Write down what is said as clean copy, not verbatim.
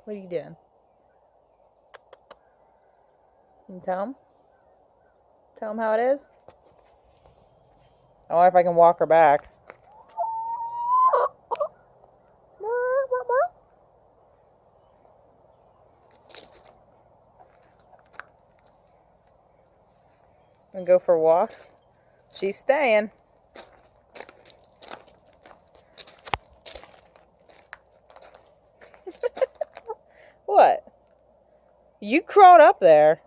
What are you doing? Can you tell him? Tell him how it is? I wonder if I can walk her back. And go for a walk. She's staying. What? You crawled up there.